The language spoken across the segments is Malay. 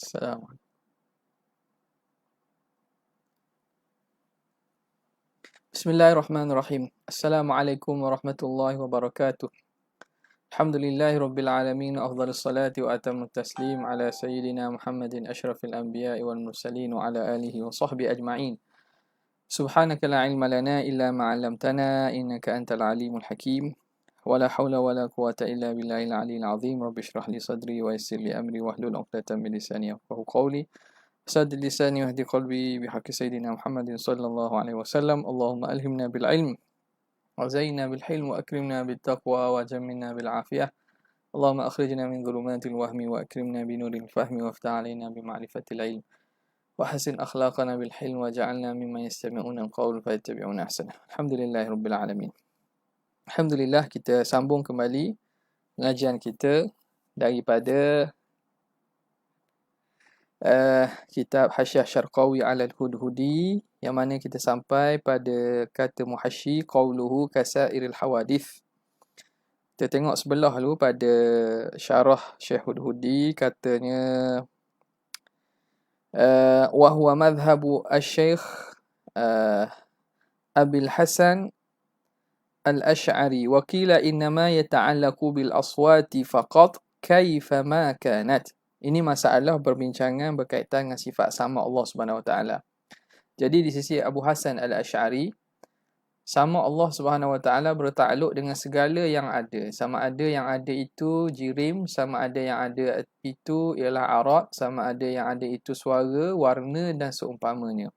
Assalamualaikum. Bismillahirrahmanirrahim. Assalamualaikum warahmatullahi wabarakatuh. Alhamdulillahi rabbil alamin, afdhalus salati wa atammut taslim ala sayyidina Muhammadin asyrafil anbiya'i wal mursalin wa ala alihi wa sahbihi ajma'in. Subhanaka la ilma lana illa ma 'allamtana innaka antal alimul hakim. Wa la hawla wa la quwwata illa billahil aliyyil azim. Rabbi shrah li sadri wa yassir li amri wahlul 'uqdatam min lisani yafqahu qawli. سد لساني واهدي قلبي بحق سيدنا محمد صلى الله عليه وسلم. اللهم ألهمنا بالعلم وزينا بالحلم وأكرمنا بالتقوى وجملنا بالعافية. اللهم أخرجنا من ظلمات الوهم وأكرمنا بنور الفهم وافتح علينا بمعرفة العلم وحسن أخلاقنا بالحلم وجعلنا ممن يستمعون القول فيتبعون أحسنه. الحمد لله رب العالمين. Alhamdulillah, kita sambung kembali pengajian kita daripada kitab Hasyiah Syarqawi 'ala al-Hudhudi, yang mana kita sampai pada kata muhasyi qauluhu kasairil hawadith. Kita tengok sebelah dulu pada syarah Syekh Hudhudi, katanya wa huwa madhhabu asy-Syaikh Abil Hasan Al-Asy'ari wa qila innama yata'allaqu bil aswati faqat kaifa ma kanat. Ini masalah perbincangan berkaitan dengan sifat sama Allah Subhanahu Wa Taala. Jadi di sisi Abu Hasan Al-Asy'ari, sama Allah Subhanahu Wa Taala bertakluk dengan segala yang ada. Sama ada yang ada itu jirim, sama ada yang ada itu ialah arat, sama ada yang ada itu suara, warna dan seumpamanya.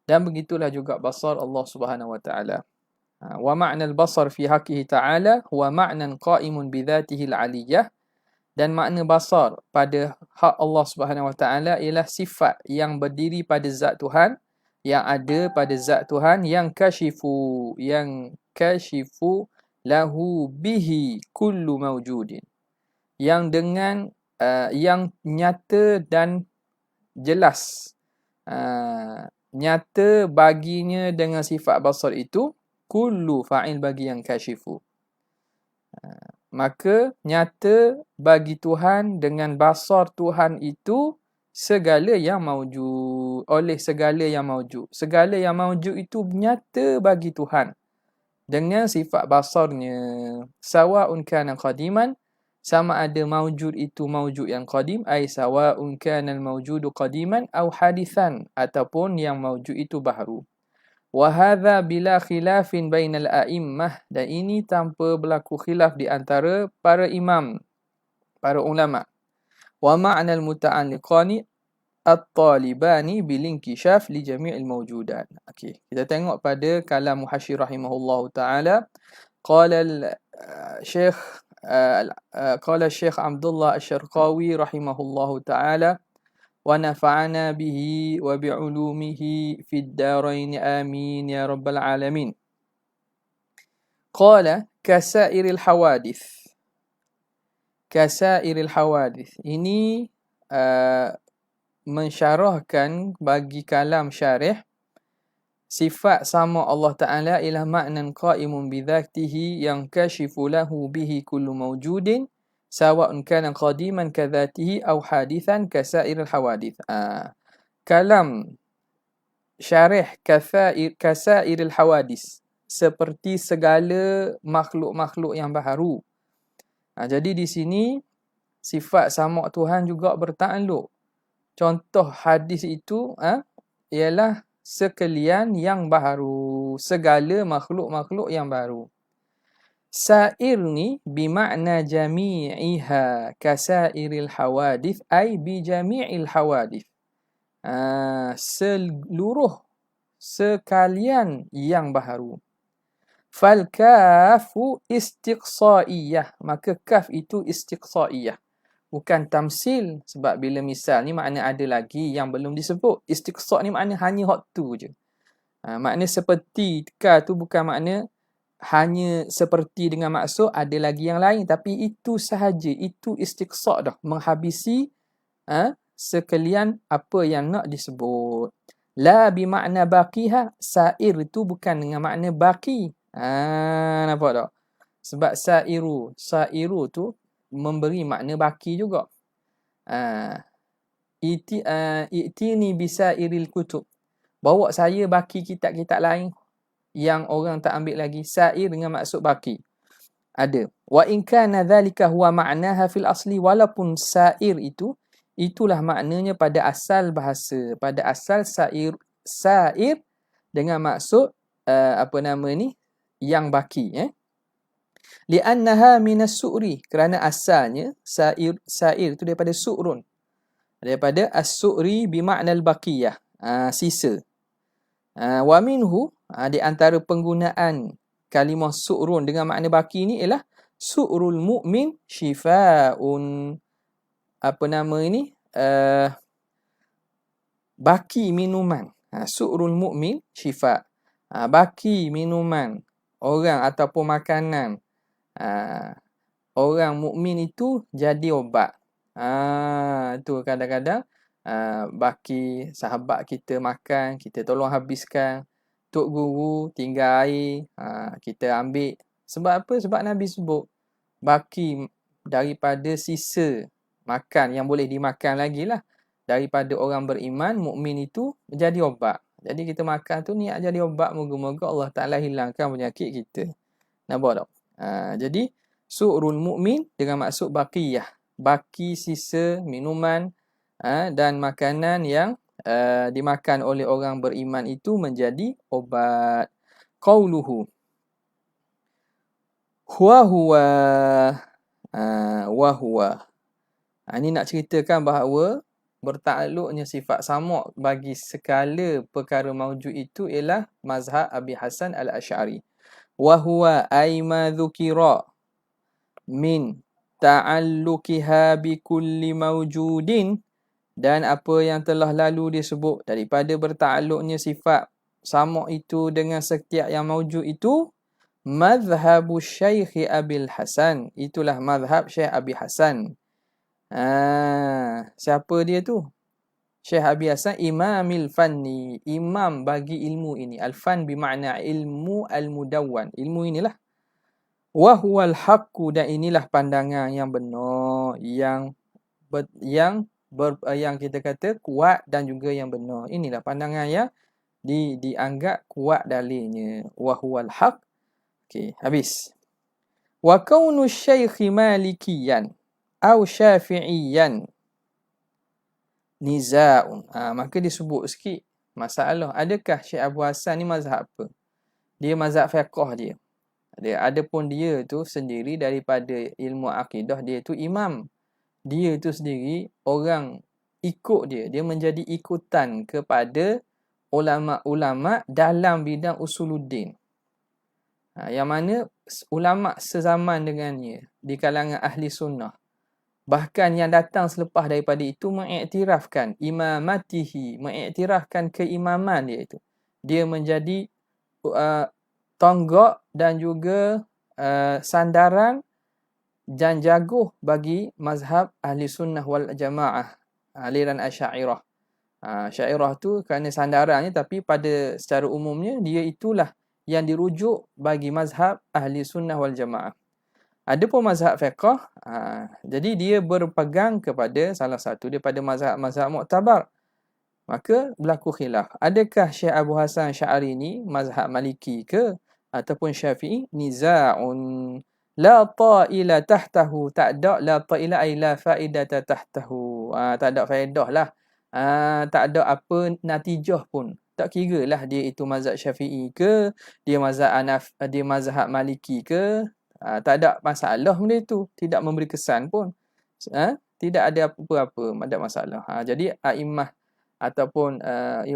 Dan begitulah juga basar Allah Subhanahu Wa Taala. Wa ma'na al-basar fi haqqihi ta'ala huwa ma'nan qa'imun bi dhatihi al-'aliyyah. Dan makna basar pada hak Allah Subhanahu Wa Taala ialah sifat yang berdiri pada zat Tuhan, yang ada pada zat Tuhan, yang kashifu lahu bihi kullu mawjudin, yang dengan yang nyata dan jelas, nyata baginya dengan sifat basar itu, kullu fa'il bagi yang kashifu. Maka nyata bagi Tuhan dengan basar Tuhan itu segala yang maujud, oleh segala yang maujud. Segala yang maujud itu nyata bagi Tuhan dengan sifat basarnya. Sawa'un kana qadiman, sama ada maujud itu maujud yang qadim, ay sawa'un kana al-mawjudu qadiman aw hadithan, ataupun yang maujud itu baharu. Wa hadza bila khilafin bainal a'immah, dan ini tanpa berlaku khilaf di antara para imam, para ulama. Wa ma'na al-muta'alliqani at-talibani bil inkishaf li jami'il mawjudat. Okey, kita tengok pada kalam Muhasyi rahimahullahu taala. Qala al-Syekh Abdullah Asy-Syarqawi rahimahullahu taala wa nafa'ana bihi wa bi'ulumihi fid darain amin ya rabbal alamin. Qala kasairil hawadith. Kasairil hawadith ini mensyarahkan bagi kalam syarih sifat sama Allah Ta'ala ialah ma'nan qa'imun bidhatihi yang kashifu lahu bihi kullu mawjudin sawa'un kana qadiman kadhatihi aw hadithan kasairil hawadith. Kalam syarih kasairil hawadith, seperti segala makhluk-makhluk yang baharu. Jadi di sini sifat sama Tuhan juga bertakluk. Contoh hadis itu ialah sekalian yang baharu, segala makhluk-makhluk yang baru. Sair ni bimakna jami'iha kasairil hawadith, ay bi jami'il hawadith. Seluruh, sekalian yang baharu. Fal kafu istiqsaiyah, maka kaf itu istiqsaiyah, bukan tamsil. Sebab bila misal ni makna ada lagi yang belum disebut. Istiqsa ni makna hanya hak tu je. Makna seperti ka tu bukan makna hanya seperti dengan maksud ada lagi yang lain, tapi itu sahaja, itu istiqsa dah, menghabisi sekalian apa yang nak disebut. La bimakna baqiha, sair itu bukan dengan makna baqi. Nampak tak? Sebab sairu tu memberi makna baki juga. i'tini bisairil kutub. Bawa saya baki kitab-kitab lain yang orang tak ambil lagi. Sair dengan maksud baki. Ada. Wa in kana dhalika huwa ma'naha fil asli, walaupun sair itulah maknanya pada asal bahasa. Pada asal sair dengan maksud yang baki, li'annaha minas su'ri, kerana asalnya sair itu daripada su'run, daripada as-su'ri bima'nal baqiyah, sisa. Wa minhu, di antara penggunaan kalimah su'run dengan makna baki ni ialah su'rul mu'min shifa'un, baki minuman. Su'rul mu'min shifa', baki minuman orang ataupun makanan orang mukmin itu jadi obat. Tu kadang-kadang baki sahabat kita makan, kita tolong habiskan. Tok guru tinggal air, kita ambil. Sebab apa? Sebab Nabi sebut baki daripada sisa makan yang boleh dimakan lagi lah. Daripada orang beriman, mukmin itu menjadi obat. Jadi kita makan tu niat jadi obat. Moga-moga Allah Ta'ala hilangkan penyakit kita. Nampak tak? Jadi su'rul mu'min dengan maksud baqiyah, baki sisa minuman dan makanan yang dimakan oleh orang beriman itu menjadi obat. Qauluhu huwa ini nak ceritakan bahawa bertakluknya sifat sama' bagi segala perkara maujud itu ialah mazhab Abi Hasan al-Asy'ari. Wa huwa ay ma dhukira min ta'alluqiha bi kulli mawjudin, dan apa yang telah lalu disebut daripada bertakluknya sifat sama' itu dengan setiap yang maujud itu, madhhabu Syekh Abil Hasan, itulah mazhab Syekh Abi Hasan. Siapa dia tu? Syekh Abi Hasan imamil fanni, imam bagi ilmu ini. Al-fan bermakna ilmu al-mudawwan, ilmu inilah. Wa huwal haqqu, dan inilah pandangan yang benar, yang kita kata kuat dan juga yang benar. Inilah pandangan yang dianggap kuat dalilnya. Wa huwal haqq. Okey, habis. Wa kaunu syekhi malikiyan au syafi'iyan niza'un. Maka disebut sikit masalah. Adakah Syekh Abu Hasan ni mazhab apa? Dia mazhab fiqh dia. Adapun dia tu sendiri daripada ilmu akidah, dia tu imam. Dia tu sendiri orang ikut dia. Dia menjadi ikutan kepada ulama-ulama dalam bidang usuluddin. Yang mana ulama sezaman dengannya di kalangan ahli sunnah. Bahkan yang datang selepas daripada itu mengiktirafkan imamatihi, mengiktirafkan keimaman dia itu. Dia menjadi tonggak dan juga sandaran dan jaguh bagi mazhab ahli sunnah wal jamaah, aliran Asy'ariyah. Asy'ariyah tu kerana sandarannya, tapi secara umumnya dia itulah yang dirujuk bagi mazhab ahli sunnah wal jamaah. Adapun mazhab fiqh, jadi dia berpegang kepada salah satu daripada mazhab muktabar. Maka berlaku khilaf. Adakah Syekh Abu Hasan Asy'ari ni mazhab Maliki ke ataupun Syafi'i? Niza'un la ta'ila tahtahu, tak ada la ta'ila ay la faidata tahtahu. Tak ada faedah lah. Tak ada apa natijah pun. Tak kira lah dia itu mazhab Syafi'i ke, dia mazhab Maliki ke. Tak ada masalah benda itu. Tidak memberi kesan pun. Tidak ada apa-apa. Tak ada masalah. Jadi a'immah ataupun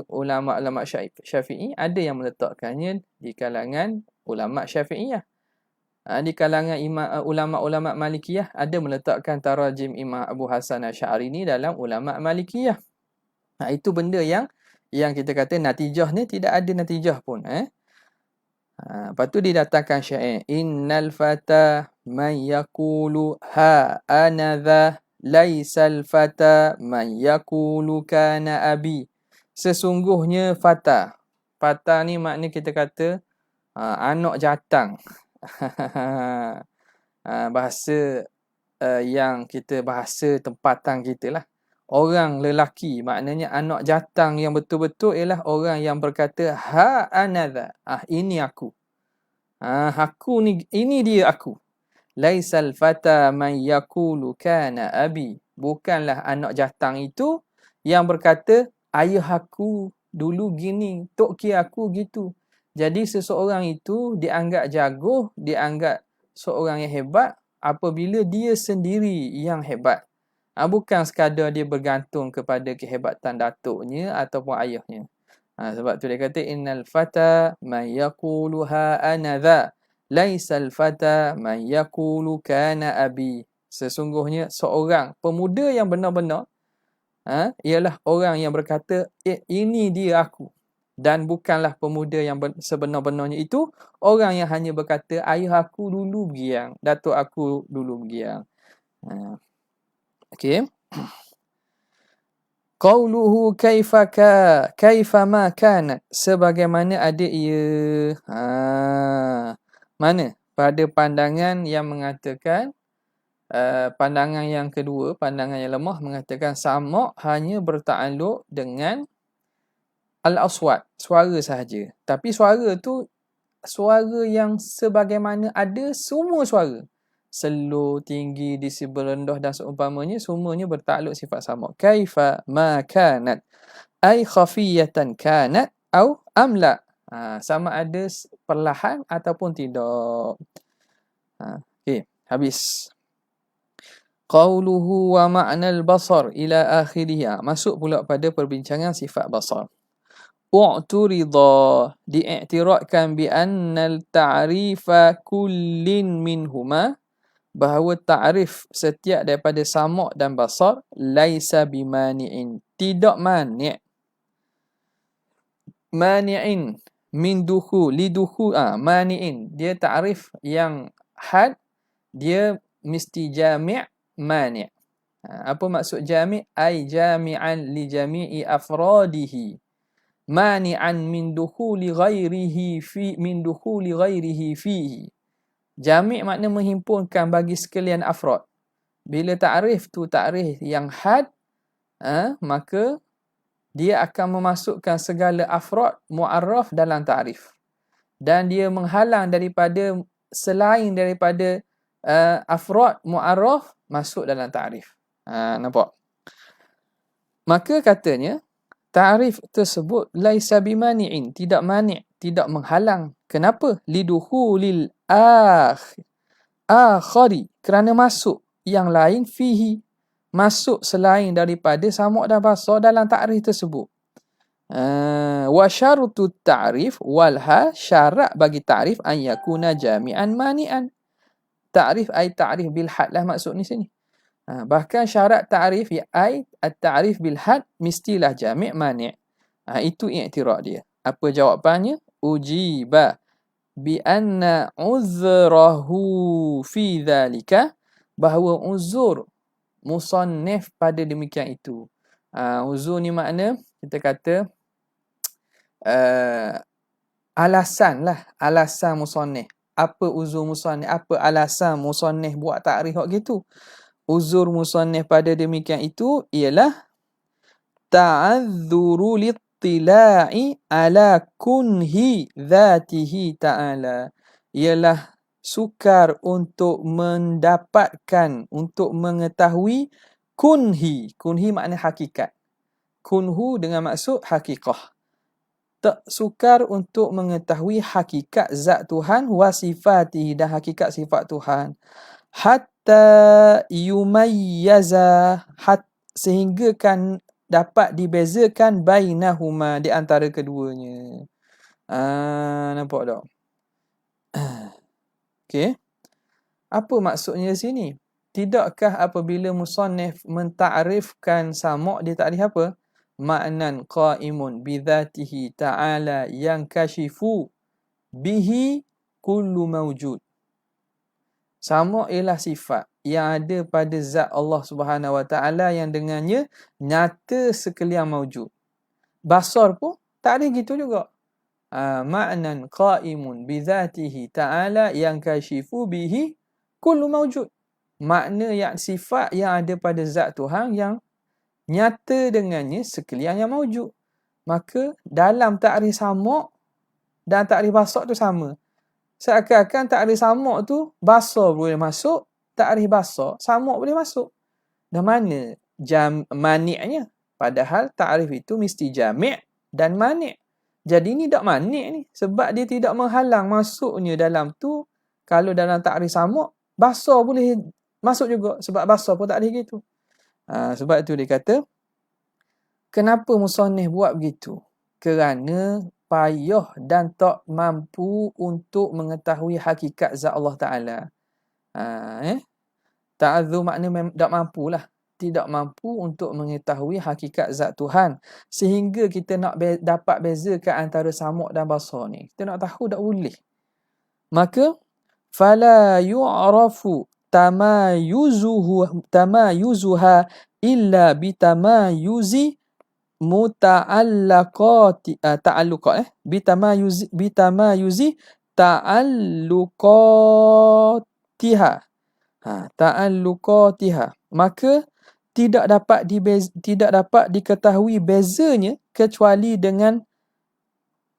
ulama-ulama Syafi'i ada yang meletakkannya di kalangan ulama Syafi'iyah. Di kalangan ulama-ulama Malikiyah ada meletakkan tarajim Imam Abu Hasan Asy'ari ni dalam ulama Malikiyah. Itu benda yang kita kata natijah ni tidak ada natijah pun. Lepas tu didatangkan syair. Innal fata man yaqulu ha anadha laisal fata man yaqulu kana abi. Sesungguhnya fata. Fata ni makna kita kata anak jatang. Bahasa yang kita bahasa tempatan kita lah. Orang lelaki, maknanya anak jatang yang betul-betul ialah orang yang berkata ha anadha. Ini aku. Aku ni, ini dia aku. Laisal fata man yaqulu kana abi. Bukanlah anak jatang itu yang berkata ayah aku dulu gini, tok kira aku gitu. Jadi seseorang itu dianggap jago, dianggap seorang yang hebat apabila dia sendiri yang hebat. Bukan sekadar dia bergantung kepada kehebatan datuknya ataupun ayahnya. Sebab tu dia kata innal fata man yaqulu ha ana dha. Laisal fata man yaqulu kana abi. Sesungguhnya seorang pemuda yang benar-benar ialah orang yang berkata ini dia aku. Dan bukanlah pemuda yang sebenar-benarnya itu orang yang hanya berkata ayah aku dulu begiang, datuk aku dulu begiang. Okey. Qauluhu kaifama kanat, sebagaimana ada ia. Mana? Pada pandangan yang mengatakan pandangan yang kedua, pandangan yang lemah mengatakan sama hanya bertakluk dengan al-aswat, suara sahaja. Tapi suara tu suara yang sebagaimana ada semua suara. Slow, tinggi, desibel rendah dan seumpamanya semuanya bertakluk sifat sama. Kaifa ma kanat ay khafiyatan kanat au amla. Sama ada perlahan ataupun tidak. Okey, habis. Qauluhu wa ma'nal basar ila akhirih. Masuk pula pada perbincangan sifat basar. U'turida, diiktiradkan bi annal ta'rifa kullin minhuma, bahawa ta'rif setiap daripada sama' dan basar laisa bimani'in, tidak mani'. Mani'in min dukhul lidukhul mani'in, dia ta'rif yang had, dia mesti jami' mani'. Apa maksud jami'? Ai jami'an li jami'i afradihi, mani'an min dukhuli ghairihi fihi. Jami' makna menghimpunkan bagi sekalian afrad. Bila ta'rif tu ta'rif yang had, maka dia akan memasukkan segala afrad mu'arraf dalam ta'rif. Dan dia menghalang daripada selain daripada afrad mu'arraf masuk dalam ta'rif. Nampak? Maka katanya ta'rif tersebut laisa bimani'in, tidak mani', tidak menghalang. Kenapa? Lidukhulil akhari, kerana masuk yang lain fihi, masuk selain daripada sama' dan basar dalam ta'rif tersebut. Wa syarutut ta'rif walha, syarat bagi ta'rif an yakuna jami'an mani'an. Ta'rif ay ta'rif bil had lah maksud ni sini. Bahkan syarat ta'rif ay at-ta'rif bil had mestilah jami' mani'. Itu i'tirad dia. Apa jawapannya? Ujiba bi anna uzrahu fi dhalika, bahawa uzur musannif pada demikian itu. Uzur ni makna kita kata alasan lah, alasan musannif. Apa uzur musannif? Apa alasan musannif buat ta'rif gitu? Uzur musannif pada demikian itu ialah ta'adzuru littila'i ala kunhi dhatihi ta'ala. Ialah sukar untuk mendapatkan, untuk mengetahui kunhi. Kunhi makna hakikat. Kunhu dengan maksud hakikah. Tak sukar untuk mengetahui hakikat zat Tuhan wa sifatihi, dan hakikat sifat Tuhan. Hatta yumayyaza, sehingga kan dapat dibezakan bainahuma, di antara keduanya. Nampak tak? Okey. Apa maksudnya di sini? Tidakkah apabila musannif menta'rifkan sama', dia ta'rif apa? Ma'nan qa'imun bidzatihi ta'ala yang kashifu bihi kullu mawjud. Sama' ialah sifat yang ada pada zat Allah Subhanahu Wa Taala yang dengannya nyata sekalian mawjud. Basar pun ta'rif gitu juga. Ma'nan qa'imun bidzatihi ta'ala yang kashifu bihi kullu mawjud. Makna yang sifat yang ada pada zat Tuhan yang nyata dengannya sekalian yang maujud. Maka dalam takrif samak dan takrif basar tu sama. Seakan-akan takrif samak tu basar boleh masuk, takrif basar samak boleh masuk. Dan mana maniknya? Padahal takrif itu mesti jami' dan manik. Jadi ni tak manik ni sebab dia tidak menghalang masuknya dalam tu. Kalau dalam takrif samak basar boleh masuk juga sebab basar pun takrif gitu. Sebab tu dia kata, kenapa musannif buat begitu? Kerana payah dan tak mampu untuk mengetahui hakikat zat Allah Ta'ala. Ta'adzu makna tak mampulah. Tidak mampu untuk mengetahui hakikat zat Tuhan. Sehingga kita nak dapat bezakan antara samak dan basar ni. Kita nak tahu tak boleh. Maka, fala yu'rafu tamayuzuha illa bitamayuzi bitamayuzi ta'alluqatiha. Ta'alluqatiha. Maka tidak dapat diketahui bezanya kecuali dengan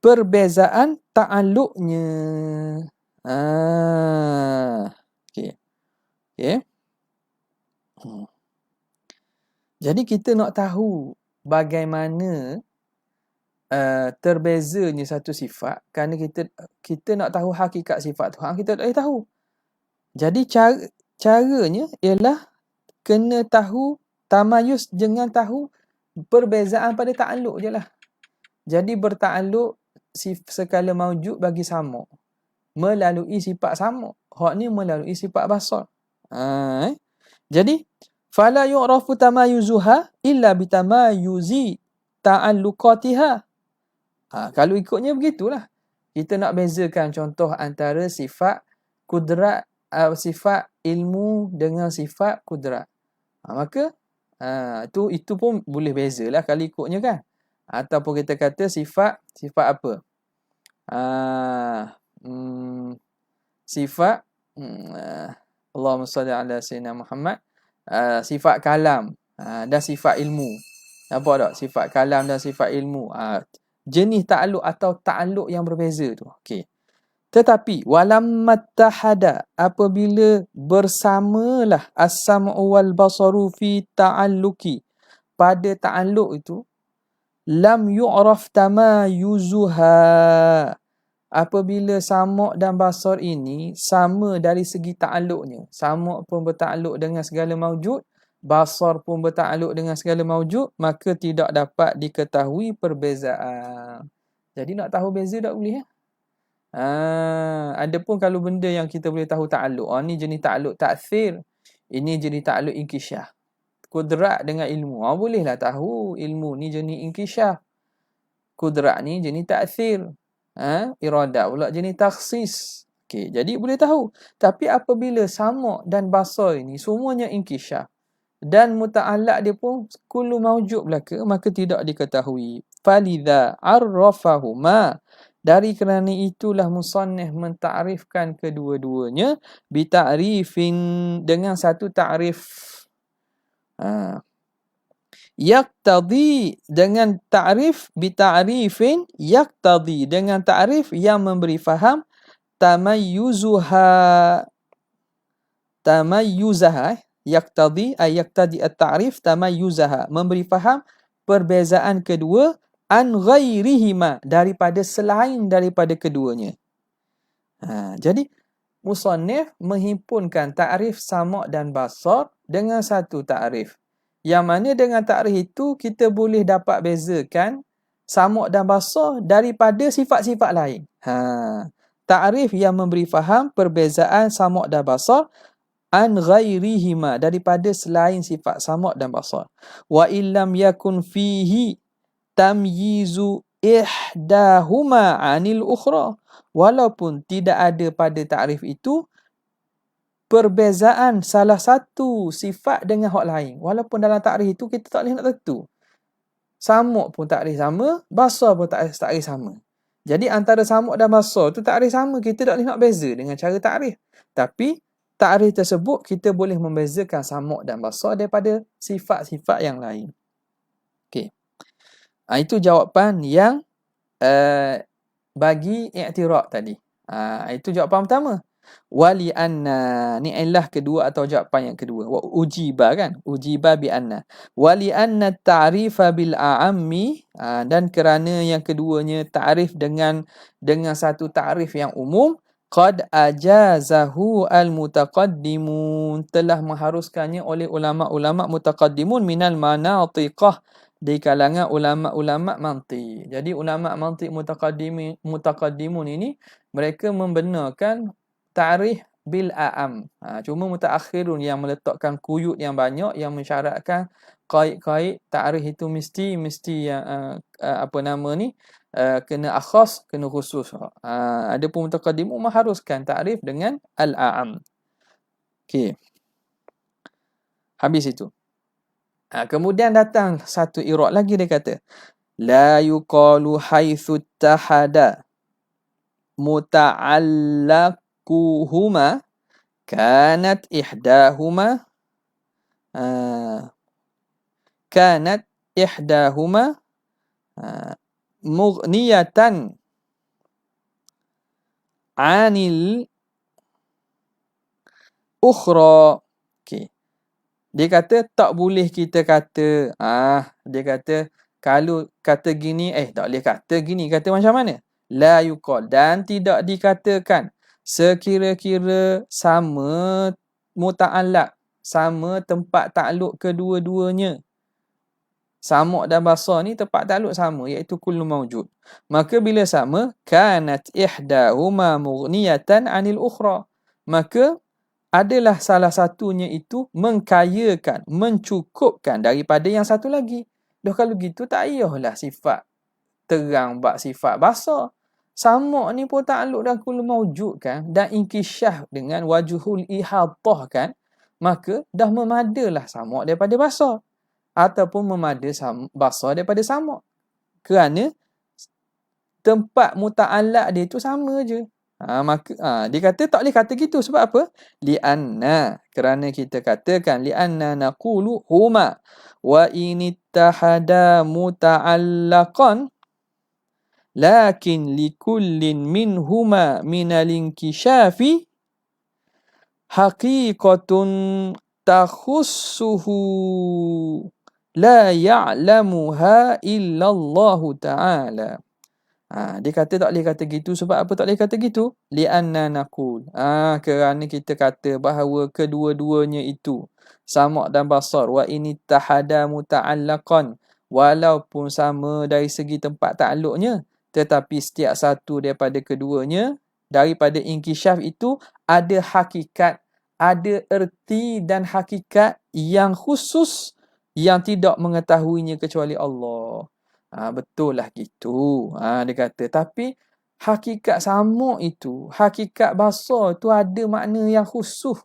perbezaan ta'alluqnya. Okey. Jadi kita nak tahu bagaimana terbezanya satu sifat, kerana kita nak tahu hakikat sifat Tuhan, kita tak boleh tahu. Jadi caranya ialah kena tahu tamayus dengan tahu perbezaan pada ta'alluq je lah. Jadi berta'alluq sekala maujud bagi samak melalui sifat samak. Hak ni melalui sifat basar. Jadi fala yu'rafu tamayuzuha illa bitamayuzi ta'alluqatiha. Kalau ikutnya begitulah. Kita nak bezakan contoh antara sifat kudrat, sifat ilmu dengan sifat kudrat. Maka itu pun boleh bezalah kalau ikutnya kan. Ataupun kita kata sifat apa? Sifat Allahumma salli ala sayyidina Muhammad, sifat kalam dan sifat ilmu. Nampak tak? Sifat kalam dan sifat ilmu. Jenis ta'alluq atau ta'alluq yang berbeza tu. Okey. Tetapi walammat tahada, apabila bersamalah as-sam'u wal basaru fi ta'alluqi, pada ta'alluq itu, lam yu'raf tamayuzuha. Apabila samak dan basar ini sama dari segi ta'alluqnya. Samak pun berta'alluq dengan segala maujud, basar pun berta'alluq dengan segala maujud, maka tidak dapat diketahui perbezaan. Jadi nak tahu beza tak boleh ya? Adapun kalau benda yang kita boleh tahu ta'alluq, ni jenis ta'alluq ta'thir, ini jenis ta'alluq inkisyaf. Kudrat dengan ilmu, bolehlah tahu ilmu ni jenis inkisyaf, kudrat ni jenis ta'thir, iradat pula jenis takhsis. Okey, jadi boleh tahu. Tapi apabila samak dan basar ini semuanya inkisyaf dan muta'allaq dia pun kullu maujud belaka, maka tidak diketahui. Falidha arrafahuma, dari kerana itulah musannif mentarifkan kedua-duanya bita'rifin, dengan satu ta'rif. Yaqtadi, dengan ta'rif, bita'rifin yaqtadi, dengan ta'rif yang memberi faham tamayyuzaha, yaqtadi at-ta'rif tamayyuzaha, memberi faham perbezaan kedua, an ghairihima, daripada selain daripada keduanya. Jadi musannif menghimpunkan ta'rif samak dan basar dengan satu ta'rif, yang mana dengan ta'rif itu kita boleh dapat bezakan samak dan basar daripada sifat-sifat lain. Ta'rif yang memberi faham perbezaan samak dan basar an ghairihima, daripada selain sifat samak dan basar. Wa illam yakun fihi tamyizu ihdahuma anil ukhra, walaupun tidak ada pada ta'rif itu perbezaan salah satu sifat dengan hak lain. Walaupun dalam ta'rif itu kita tak boleh nak tentu. Samak pun ta'rif sama, basar pun ta'rif sama. Jadi antara samak dan basar tu ta'rif sama, kita tak boleh nak beza dengan cara ta'rif. Tapi ta'rif tersebut kita boleh membezakan samak dan basar daripada sifat-sifat yang lain. Itu jawapan yang bagi i'tirad tadi. Itu jawapan pertama. Wali anna, ni ilah kedua atau jawapan yang kedua. Wa ujiba kan? Ujiba bi anna. Wali anna ta'rifa bil a'ammi, dan kerana yang keduanya ta'rif dengan satu ta'rif yang umum, qad ajazahu al mutaqaddimun, telah mengharuskannya oleh ulama-ulama mutaqaddimun minal manatiqah, di kalangan ulama-ulama mantiq. Jadi ulama mantiq mutaqaddimun ini mereka membenarkan ta'rif bil a'am. Cuma mutaakhirun yang meletakkan kuyut yang banyak yang mensyaratkan qaid-qaid ta'rif itu mesti yang apa nama ni, kena akhas, kena khusus. Adapun mutaqaddimun mengharuskan ta'rif dengan al-a'am. Okey. Habis itu. Kemudian datang satu i'rab lagi, dia kata la yuqalu haitsu tahada muta'allaquhuma kanat ihdahuma mughniyatan 'anil ukhra. Okey. Dia kata tak boleh kita kata, dia kata kalau kata gini, tak boleh kata gini. Kata macam mana? La yuqal, dan tidak dikatakan sekira-kira sama muta'allaq, sama tempat takluk kedua-duanya. Sama' dan basar ni tempat takluk sama, iaitu kullu mawjud. Maka bila sama, kanat ihdahuma mughniyatan 'anil ukhra, maka adalah salah satunya itu mengkayakan, mencukupkan daripada yang satu lagi. Dah kalau gitu tak payahlah sifat terang bak sifat basar. Sama' ni pun takluk dan kullu mawjud kan, dan inkisyaf dengan wajhul ihatah kan, maka dah memadalah sama' daripada basar, ataupun memada basar daripada sama', kerana tempat muta'allaq dia tu sama je. Maka dia kata tak boleh kata gitu. Sebab apa? Lianna, kerana kita katakan lianna naqulu huma wa inittahada muta'allaqan lakin likullin minhuma minal inkishafi haqiqatun takhussuhu la ya'lamuha illallahu ta'ala. Dia kata tak boleh kata gitu. Sebab apa tak boleh kata gitu? Li'anna naqul, kerana kita kata bahawa kedua-duanya itu sama' dan basar, wa ini tahada muta'allaqan, walaupun sama dari segi tempat takluknya, tetapi setiap satu daripada keduanya, daripada inkishaf itu, ada hakikat, ada erti dan hakikat yang khusus yang tidak mengetahuinya kecuali Allah. Betul lah gitu. Dia kata, tapi hakikat sama' itu, hakikat basar tu ada makna yang khusus.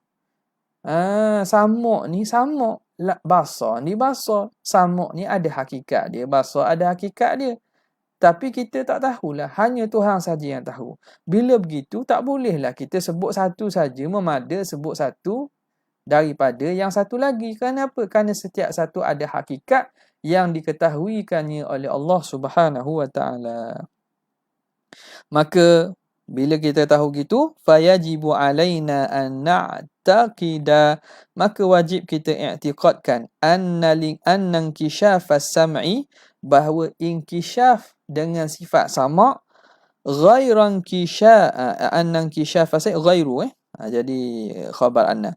Sama' ni sama', basar ni basar. Sama' ni ada hakikat dia, basar ada hakikat dia. Tapi kita tak tahulah, hanya Tuhan saja yang tahu. Bila begitu, tak bolehlah kita sebut satu saja, memada sebut satu daripada yang satu lagi. Kerana apa? Kerana setiap satu ada hakikat yang diketahuikannya oleh Allah Subhanahu wa ta'ala. Maka bila kita tahu gitu, fayajibu alaina an na'taqida, maka wajib kita i'tiqadkan anna inkishaf as-sam'i, bahawa inkishaf dengan sifat sama' ghairan inkishaf as-sam'i ghairu jadi khabar anna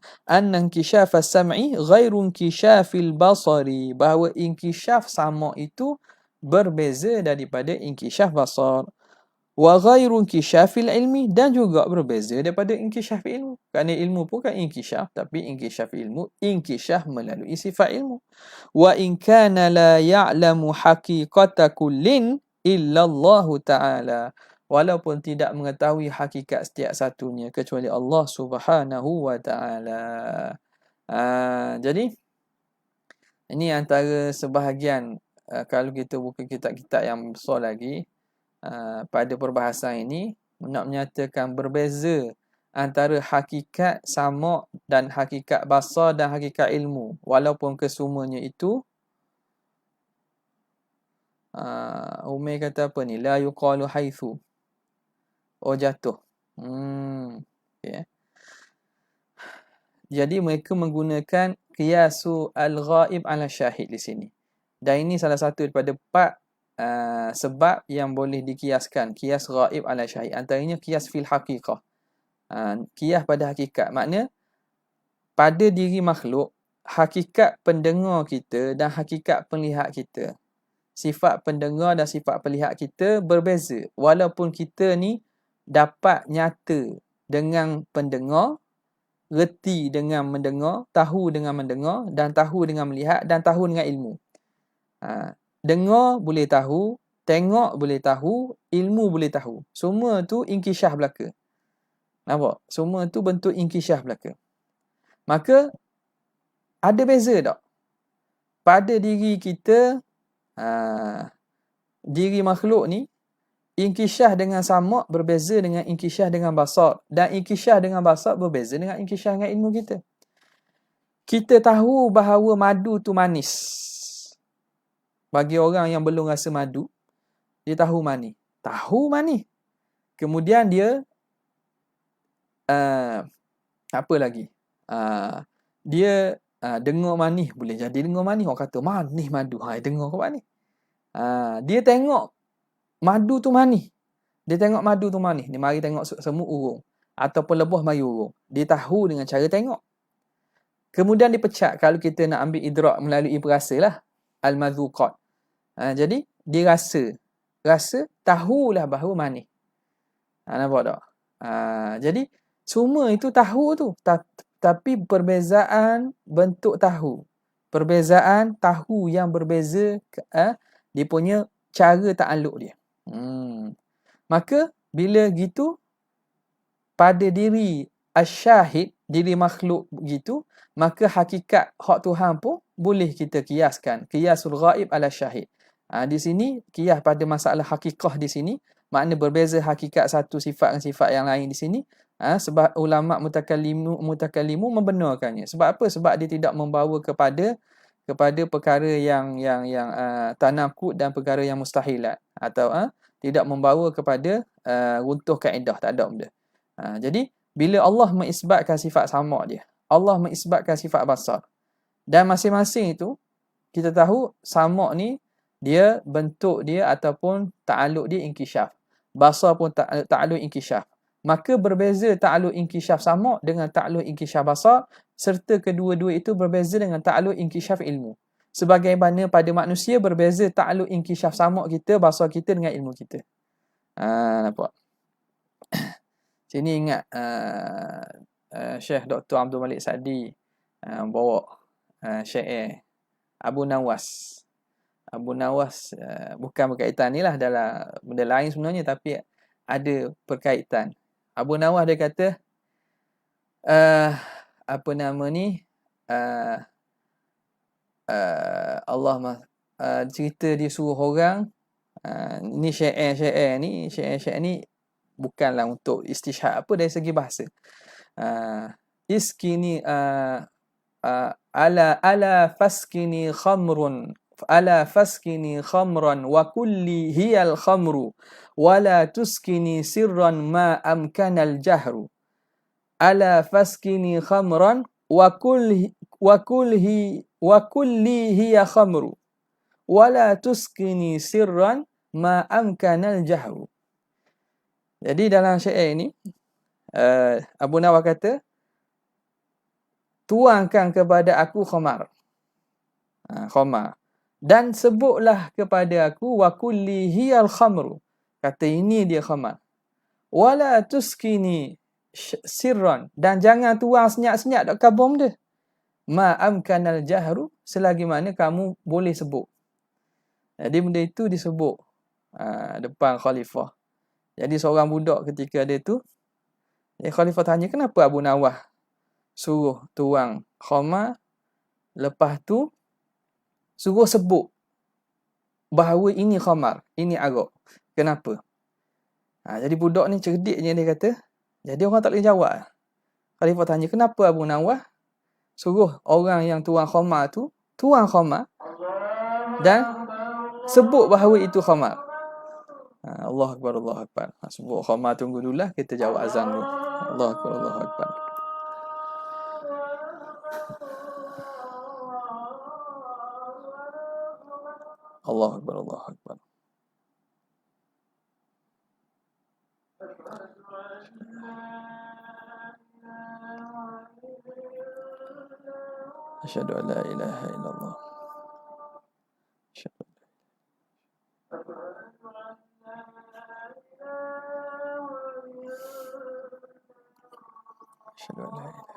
inkishaf as-sam'i ghairu inkishafil basari, bahawa inkishaf sama' itu berbeza daripada inkishaf basar. Wa ghairu inkishafil ilmi, dan juga berbeza daripada inkishaf ilmu. Kerana ilmu pun kan inkishaf, tapi inkishaf ilmu, inkishaf melalui sifat ilmu. Wa in kana la ya'lamu haqiqata kullin illa Allah Ta'ala, walaupun tidak mengetahui hakikat setiap satunya kecuali Allah Subhanahu wa ta'ala. Jadi ini antara sebahagian, kalau kita buka kitab-kitab yang besar lagi, pada perbahasan ini nak menyatakan berbeza antara hakikat sama' dan hakikat basar dan hakikat ilmu, walaupun kesemuanya itu Umair kata apa ni? La yuqalu haitsu. Oh, jatuh. Okay. Jadi mereka menggunakan qiyasu al-ghaib ala syahid di sini. Dan ini salah satu daripada 4 sebab yang boleh dikiaskan. Qiyas ghaib ala syahid. Antaranya qiyas fil haqiqah. Qiyas pada hakikat. Makna pada diri makhluk, hakikat pendengar kita dan hakikat penglihat kita. Sifat pendengar dan sifat penglihat kita berbeza. Walaupun kita ni dapat nyata dengan pendengar, reti dengan mendengar, tahu dengan mendengar, dan tahu dengan melihat, dan tahu dengan ilmu. Dengar boleh tahu, tengok boleh tahu, ilmu boleh tahu. Semua tu inkisyah belaka. Nampak? Semua tu bentuk inkisyah belaka. Maka ada beza tak? Pada diri kita, diri makhluk ni, inkisyah dengan samak berbeza dengan inkisyah dengan basar. Dan inkisyah dengan basar berbeza dengan inkisyah dengan ilmu kita. Kita tahu bahawa madu tu manis. Bagi orang yang belum rasa madu, dia tahu manis. Tahu manis. Kemudian dia, apa lagi? Dia dengar manis. Boleh jadi dengar manis. Orang kata, manis madu. Dengar kau manis. Dia tengok madu tu manis. Dia tengok madu tu manis. Dia mari tengok semut urung. Ataupun lebah mari urung. Dia tahu dengan cara tengok. Kemudian dipecat kalau kita nak ambil idrak melalui perasa lah. Al-madhuqat. Jadi, dia rasa. Rasa, tahulah bahawa manis. Nampak tak? Jadi, semua itu tahu tu. Tapi perbezaan bentuk tahu. Perbezaan tahu yang berbeza, dia punya cara ta'aluk dia. Maka, bila gitu, pada diri asyahid, diri makhluk begitu, maka hakikat hak Tuhan pun boleh kita kiaskan. Qiyasul ghaib ala syahid. Di sini, qiyas pada masalah hakikah di sini, makna berbeza hakikat satu sifat dengan sifat yang lain di sini. Sebab ulama' mutakallimu membenarkannya. Sebab apa? Sebab dia tidak membawa kepada perkara yang tanaqud dan perkara yang mustahilat. Atau tidak membawa kepada runtuh kaedah. Tak ada benda. Jadi, bila Allah mengisbatkan sifat samak dia, Allah mengisbatkan sifat basar. Dan masing-masing itu, kita tahu samak ni, dia bentuk dia ataupun ta'aluk dia inkisyaf. Basar pun ta'aluk inkisyaf. Maka berbeza ta'aluk inkisyaf samak dengan ta'aluk inkisyaf basar, serta kedua-dua itu berbeza dengan ta'aluk inkisyaf ilmu. Sebagaimana pada manusia berbeza ta'aluk inkisyaf samak kita, basar kita dengan ilmu kita. Nampak? Sini ingat Syekh Dr. Abdul Malik Sa'di bawa syair Abu Nawas. Abu Nawas bukan berkaitan ni lah, dalam benda lain sebenarnya, tapi ada perkaitan. Abu Nawas dia kata, apa nama ni, Allah cerita dia suruh orang, ni syair ni bukanlah untuk istishhad apa dari segi bahasa. Iskini ala faskini khamran wa kulli hiyal khamru wa la tuskini sirran ma amkanal jahru. Ala faskini khamran wa kulli hiya khamru wa la tuskini sirran ma amkanal jahru. Jadi dalam syair ini, Abu Nawas kata, tuangkan kepada aku khamar. Khamar. Dan sebutlah kepada aku wa kulli hiyal khamru. Kata ini dia khamar. Wala tuskini sirran. Dan jangan tuang senyap-senyap dekat bom dia. Ma amkanal jahru. Selagi mana kamu boleh sebut. Jadi benda itu disebut depan khalifah. Jadi seorang budak ketika dia tu, khalifah tanya, kenapa Abu Nawas suruh tuang khamar, lepas tu suruh sebut bahawa ini khamar, ini arak. Kenapa? Jadi budak ni cerdiknya dia kata, jadi orang tak boleh jawab. Khalifah tanya, kenapa Abu Nawas suruh orang yang tuang khamar tu tuang khamar, dan sebut bahawa itu khamar. Allah Akbar, Allah Akbar. Sebut khamar, tunggu dulu lah, kita jawab azan dulu. Allah Akbar, Allah Akbar. Allah Akbar, Allah Akbar. Asyhadu an la ilaha illallah. Asyhadu an la ilaha.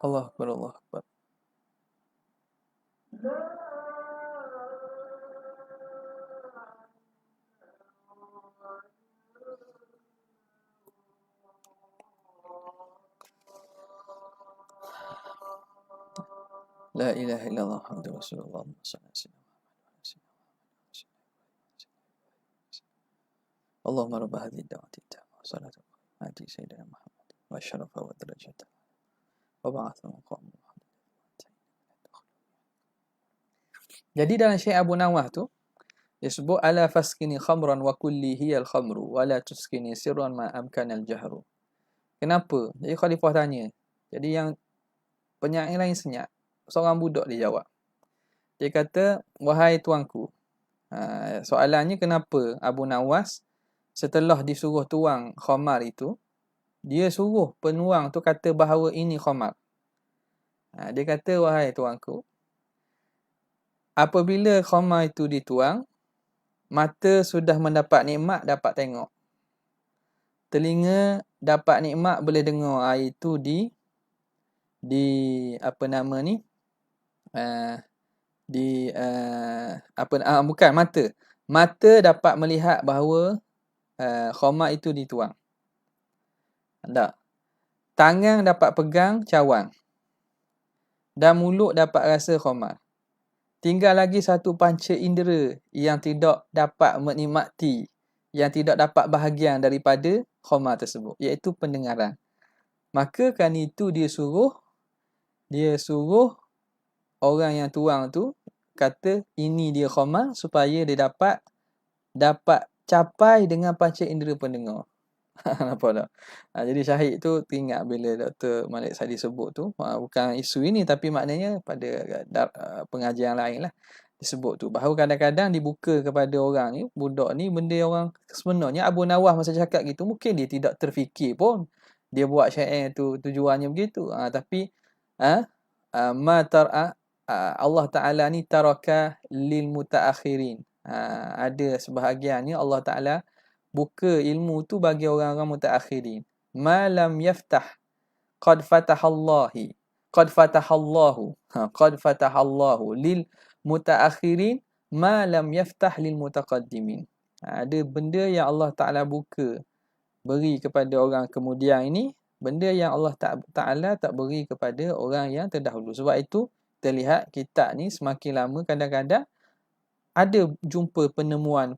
Allah Akbar, Allah Akbar. La ilaha illallah Muhammadur Rasulullah sallallahu alaihi wasallam. Allahumma rabb hadhihi ad-da'wati at-tammah wa salatu ati sayyidina Muhammad wa syarafa wa darajata wa ba'atha maqam. Jadi dalam Syekh Abu Nawah tu dia sebut ala faskini khamran wa kulli hiya al-khamru wa la tuskini sirran ma amkana al-jahru. Kenapa? Jadi khalifah tanya. Jadi yang penyair lain senyap. Seorang budak dia jawab. Dia kata, wahai tuanku. Soalannya kenapa Abu Nawas setelah disuruh tuang khamar itu, dia suruh penuang tu kata bahawa ini khamar. Dia kata, wahai tuanku, apabila khamar itu dituang, mata sudah mendapat nikmat, dapat tengok. Telinga dapat nikmat, boleh dengar air itu bukan mata. Mata dapat melihat bahawa khamar itu dituang. Tak. Tangan dapat pegang cawan. Dan mulut dapat rasa khamar. Tinggal lagi satu panca indera yang tidak dapat menikmati, yang tidak dapat bahagian daripada khamar tersebut, iaitu pendengaran. Maka kan itu dia suruh orang yang tuang tu kata ini dia khamar supaya dia dapat capai dengan panca indera pendengar. Nampak tak? Jadi syahid tu teringat bila Dr. Malik Sadi sebut tu, bukan isu ini tapi maknanya pada pengajian lain lah disebut tu, bahawa kadang-kadang dibuka kepada orang ni, budak ni benda orang sebenarnya Abu Nawah masa cakap gitu mungkin dia tidak terfikir pun dia buat syair tu tujuannya begitu. Tapi Allah Ta'ala ni taraka lil mutaakhirin. Ada sebahagiannya Allah Ta'ala buka ilmu tu bagi orang-orang mutaakhirin. Ma lam yaftah qad fatahallahu lil mutaakhirin ma lam yaftah lil mutaqaddimin. Ada benda yang Allah Ta'ala buka beri kepada orang kemudian ini, benda yang Allah Ta'ala tak beri kepada orang yang terdahulu. Sebab itu kita lihat kitab ni semakin lama kadang-kadang ada jumpa penemuan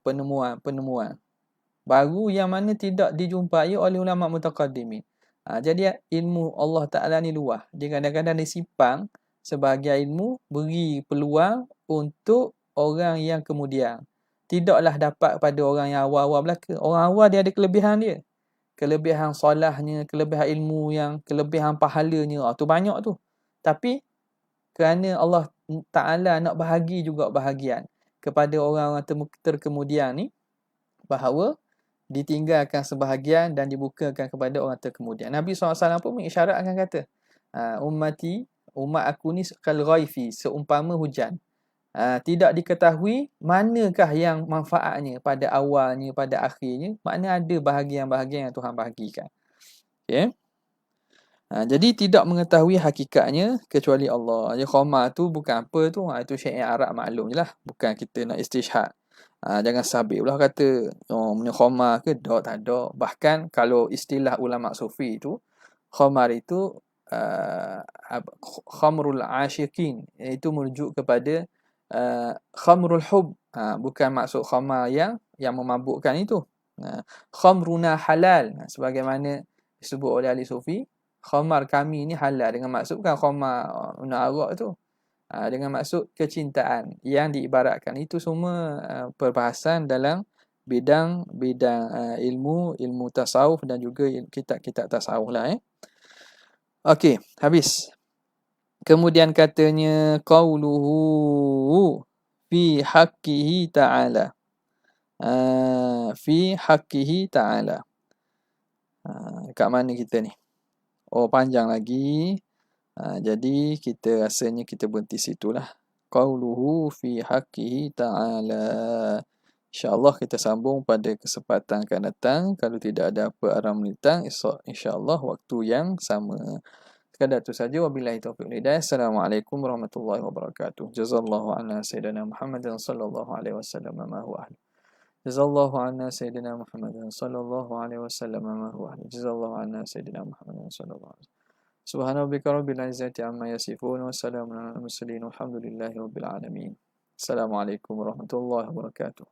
baru yang mana tidak dijumpai oleh ulama mutaqaddimin. Jadi ilmu Allah Ta'ala ni luas. Dia kadang-kadang disipang sebagai ilmu beri peluang untuk orang yang kemudian. Tidaklah dapat pada orang yang awal-awal belaka. Orang awal dia ada kelebihan dia. Kelebihan solahnya, kelebihan ilmu yang, kelebihan pahalanya. Tu banyak tu. Tapi kerana Allah Ta'ala nak bahagi juga bahagian kepada orang-orang terkemudian ni, bahawa ditinggalkan sebahagian dan dibukakan kepada orang terkemudian. Nabi SAW pun mengisyaratkan kata, umat aku ni kal ghaifi, seumpama hujan. Tidak diketahui manakah yang manfaatnya pada awalnya, pada akhirnya. Maknanya ada bahagian-bahagian yang Tuhan bahagikan. Okay? Jadi tidak mengetahui hakikatnya kecuali Allah. Jadi khamar tu bukan apa tu. Itu syair Arab maklum je lah. Bukan kita nak istishhad. Jangan sabit pula kata punya khamar ke, tak ada. Bahkan kalau istilah ulama sufi tu, khamar itu khamrul asyikin, itu merujuk kepada khamrul hub, bukan maksud khamar yang memabukkan itu. Khamruna halal, sebagaimana disebut oleh ahli sufi, khamar kami ni halal, dengan maksud bukan khamar arak tu, dengan maksud kecintaan yang diibaratkan. Itu semua perbahasan dalam bidang ilmu tasawuf dan juga kitab-kitab tasawuf lah. Okey, habis. Kemudian katanya qauluhu fi haqqihi ta'ala. Fi haqqihi ta'ala. Kat mana kita ni? Panjang lagi. Jadi kita rasanya kita berhenti situlah. Qauluhu fi haqqihi ta'ala. InsyaAllah kita sambung pada kesempatan akan datang. Kalau tidak ada apa arah melintang, insyaAllah waktu yang sama. Sekadar itu saja. Wabillahi taufiq wal hidayah. Assalamualaikum warahmatullahi wabarakatuh. Jazallahu anna sayyidina Muhammadin sallallahu alaihi wasallam ma huwa ahli. Jazallahu anna sayyidina Muhammadin sallallahu alaihi wasallam ma huwa ahli. Jazallahu anna sayyidina Muhammadin sallallahu alaihi wasallam. Subhana rabbika rabbil izzati amma yasifun wa salamun alal mursalin walhamdulillahi rabbil alamin. Assalamualaikum warahmatullahi wabarakatuh.